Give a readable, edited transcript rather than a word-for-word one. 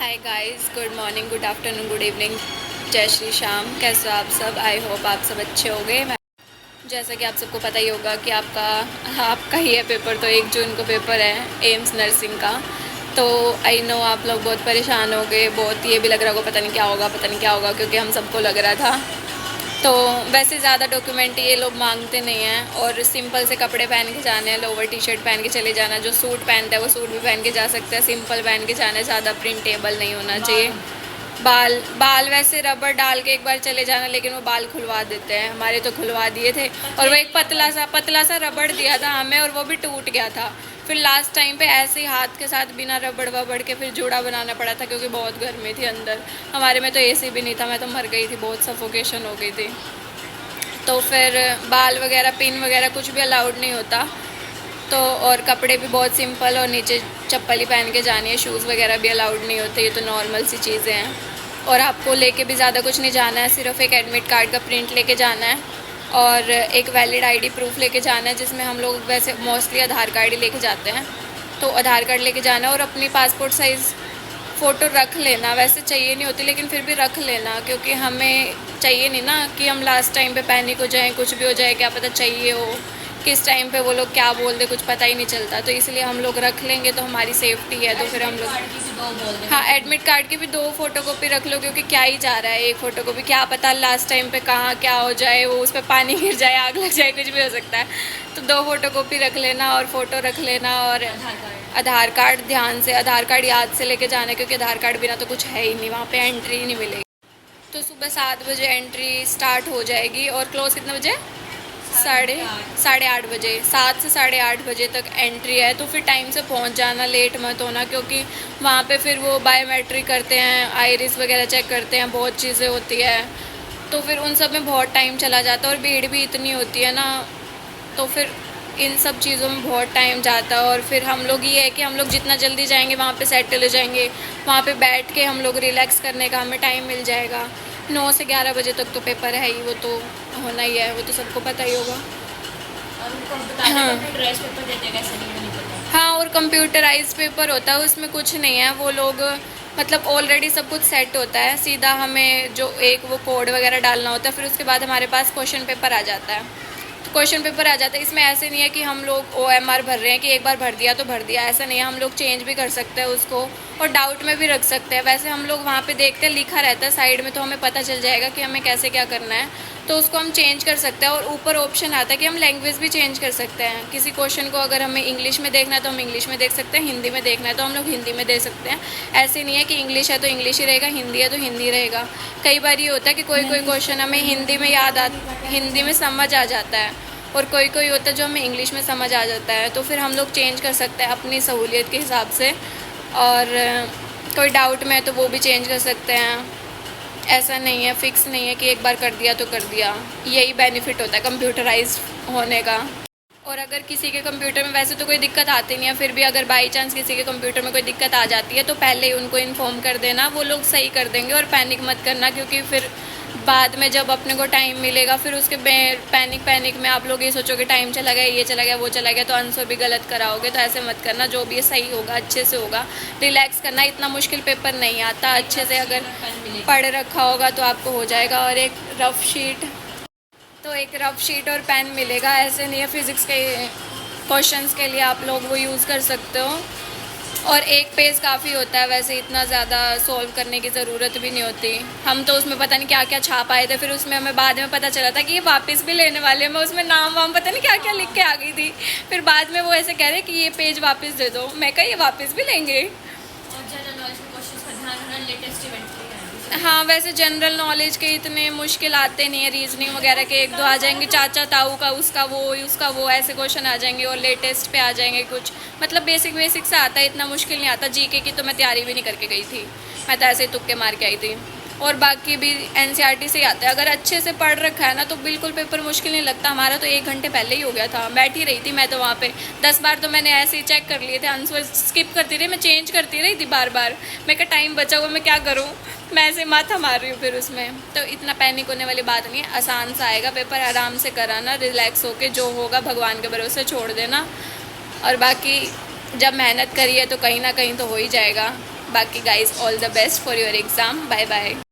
Hi guys, good morning, good afternoon, good evening, जय श्री श्याम। कैसे हो आप सब? आई होप आप सब अच्छे होंगे। मैं जैसा कि आप सबको पता ही होगा कि आपका ही है पेपर। तो 1 जून को पेपर है एम्स नर्सिंग का। तो आई नो आप लोग बहुत परेशान हो गए, बहुत ये भी लग रहा होगा पता नहीं क्या होगा, पता नहीं क्या होगा, क्योंकि हम सबको लग रहा था। तो वैसे ज़्यादा डॉक्यूमेंट ये लोग मांगते नहीं हैं और सिंपल से कपड़े पहन के जाने हैं, लोअर टी शर्ट पहन के चले जाना। जो सूट पहनता है वो सूट भी पहन के जा सकता है, सिंपल पहन के जाना है, ज़्यादा प्रिंटेबल नहीं होना चाहिए। बाल बाल वैसे रबर डाल के एक बार चले जाना, लेकिन वो बाल खुलवा देते हैं। हमारे तो खुलवा दिए थे और वो एक पतला सा रबड़ दिया था हमें और वो भी टूट गया था। फिर लास्ट टाइम पे ऐसे ही हाथ के साथ बिना रबड़ वबड़ के फिर जोड़ा बनाना पड़ा था, क्योंकि बहुत गर्मी थी अंदर। हमारे में तो एसी भी नहीं था, मैं तो मर गई थी, बहुत सफोकेशन हो गई थी। तो फिर बाल वगैरह पिन वगैरह कुछ भी अलाउड नहीं होता। तो और कपड़े भी बहुत सिंपल और नीचे चप्पल ही पहन के जानी है, शूज़ वगैरह भी अलाउड नहीं होते। ये तो नॉर्मल सी चीज़ें हैं। और आपको लेके भी ज़्यादा कुछ नहीं जाना है, सिर्फ एक एडमिट कार्ड का प्रिंट लेके जाना है और एक वैलिड आईडी प्रूफ लेके जाना है, जिसमें हम लोग वैसे मोस्टली आधार कार्ड ही लेके जाते हैं। तो आधार कार्ड लेके जाना है और अपनी पासपोर्ट साइज़ फ़ोटो रख लेना। वैसे चाहिए नहीं होती लेकिन फिर भी रख लेना, क्योंकि हमें चाहिए नहीं ना कि हम लास्ट टाइम पे पैनिक हो जाएं, कुछ भी हो जाए, क्या पता चाहिए हो किस टाइम पे वो लोग क्या बोल दे, कुछ पता ही नहीं चलता। तो इसलिए हम लोग रख लेंगे तो हमारी सेफ्टी है। तो फिर हम लोग हाँ, एडमिट कार्ड की भी 2 फोटोकॉपी रख लो, क्योंकि क्या ही जा रहा है एक फ़ोटोकॉपी, क्या पता लास्ट टाइम पे कहाँ क्या हो जाए, वो उस पर पानी गिर जाए, आग लग जाए, कुछ भी हो सकता है। तो 2 फोटोकॉपी रख लेना और फ़ोटो रख लेना। और आधार कार्ड ध्यान से, आधार कार्ड याद से लेके जाना है, क्योंकि आधार कार्ड बिना तो कुछ है ही नहीं, वहाँ पे एंट्री ही नहीं मिलेगी। तो सुबह 7 बजे एंट्री स्टार्ट हो जाएगी और क्लोज कितने बजे? साढ़े आठ बजे। 7 से 8:30 बजे तक एंट्री है। तो फिर टाइम से पहुंच जाना, लेट मत होना, क्योंकि वहाँ पे फिर वो बायोमेट्रिक करते हैं, आइरिस वगैरह चेक करते हैं, बहुत चीज़ें होती है। तो फिर उन सब में बहुत टाइम चला जाता है और भीड़ भी इतनी होती है ना, तो फिर इन सब चीज़ों में बहुत टाइम जाता है। और फिर हम लोग ये है कि हम लोग जितना जल्दी जाएंगे वहाँ पे सेटल हो जाएंगे, वहाँ पे बैठ के हम लोग रिलैक्स करने का हमें टाइम मिल जाएगा। 9 से 11 बजे तक तो पेपर है ही, वो तो होना ही है, वो तो सबको पता ही होगा। हाँ पेपर देते हैं कैसे नहीं पता। हाँ, और कंप्यूटराइज पेपर होता है, उसमें कुछ नहीं है। वो लोग मतलब ऑलरेडी सब कुछ सेट होता है, सीधा हमें जो एक वो कोड वगैरह डालना होता है, फिर उसके बाद हमारे पास क्वेश्चन पेपर आ जाता है। क्वेश्चन पेपर आ जाता है। इसमें ऐसे नहीं है कि हम लोग OMR भर रहे हैं कि एक बार भर दिया तो भर दिया, ऐसा नहीं है। हम लोग चेंज भी कर सकते हैं उसको और डाउट में भी रख सकते हैं। वैसे हम लोग वहाँ पे देखते हैं, लिखा रहता है साइड में, तो हमें पता चल जाएगा कि हमें कैसे क्या करना है, तो उसको हम चेंज कर सकते हैं। और ऊपर ऑप्शन आता है कि हम लैंग्वेज भी चेंज कर सकते हैं। किसी क्वेश्चन को अगर हमें इंग्लिश में देखना है तो हम इंग्लिश में देख सकते हैं, हिंदी में देखना है तो हम लोग हिंदी में दे सकते हैं। ऐसे नहीं है कि इंग्लिश है तो इंग्लिश ही रहेगा, हिंदी है तो हिंदी रहेगा। कई बार ये होता है कि कोई क्वेश्चन हमें हिंदी में हिंदी में समझ आ जाता है और कोई होता है जो हमें इंग्लिश में समझ आ जाता है। तो फिर हम लोग चेंज कर सकते हैं अपनी सहूलियत के हिसाब से। और कोई डाउट में है तो वो भी चेंज कर सकते हैं। ऐसा नहीं है, फिक्स नहीं है कि एक बार कर दिया तो कर दिया। यही बेनिफिट होता है कंप्यूटराइज होने का। और अगर किसी के कंप्यूटर में वैसे तो कोई दिक्कत आती नहीं है, फिर भी अगर बाई चांस किसी के कंप्यूटर में कोई दिक्कत आ जाती है तो पहले ही उनको इन्फॉर्म कर देना, वो लोग सही कर देंगे। और पैनिक मत करना, क्योंकि फिर बाद में जब अपने को टाइम मिलेगा फिर उसके पैनिक में आप लोग ये सोचोगे टाइम चला गया, ये चला गया, वो चला गया, तो आंसर भी गलत कराओगे। तो ऐसे मत करना, जो भी सही होगा अच्छे से होगा। रिलैक्स करना, इतना मुश्किल पेपर नहीं आता, अच्छे से अगर पढ़ रखा होगा तो आपको हो जाएगा। और एक रफ शीट और पेन मिलेगा। ऐसे नहीं है, फिज़िक्स के क्वेश्चंस के लिए आप लोग वो यूज़ कर सकते हो। और एक पेज काफ़ी होता है, वैसे इतना ज़्यादा सॉल्व करने की ज़रूरत भी नहीं होती। हम तो उसमें पता नहीं क्या क्या छाप आए थे, फिर उसमें हमें बाद में पता चला था कि ये वापस भी लेने वाले हैं। मैं उसमें नाम वाम पता नहीं क्या क्या लिख के आ गई थी। फिर बाद में वो ऐसे कह रहे कि ये पेज वापस दे दो, मैं कहा ये वापस भी लेंगे। और जनरल नॉलेज के क्वेश्चंस का ध्यान रखना, लेटेस्ट इवेंट के। हाँ, वैसे जनरल नॉलेज के इतने मुश्किल आते नहीं है, रीजनिंग वगैरह के 1-2 आ जाएंगे, चाचा ताऊ का उसका वो ऐसे क्वेश्चन आ जाएंगे। और लेटेस्ट पे आ जाएंगे कुछ, मतलब बेसिक से आता है, इतना मुश्किल नहीं आता। जीके की तो मैं तैयारी भी नहीं करके गई थी, मैं तो ऐसे ही तुक्के मार के आई थी। और बाकी भी NCERT से ही आता है। अगर अच्छे से पढ़ रखा है ना तो बिल्कुल पेपर मुश्किल नहीं लगता। हमारा तो 1 घंटे पहले ही हो गया था, बैठी रही थी मैं तो वहाँ पे। 10 बार तो मैंने ऐसे ही चेक कर लिए थे, आंसर स्किप करती रही, मैं चेंज करती रही थी बार बार। मैं क्या टाइम बचा हुआ, मैं क्या करूँ, मैं ऐसे माथा मार रही हूँ फिर उसमें। तो इतना पैनिक होने वाली बात नहीं है, आसान सा आएगा पेपर, आराम से कराना, रिलैक्स होके जो होगा भगवान के भरोसे छोड़ देना। और बाकी जब मेहनत करी है तो कहीं ना कहीं तो हो ही जाएगा। बाकी guys all the best for your exam, bye bye.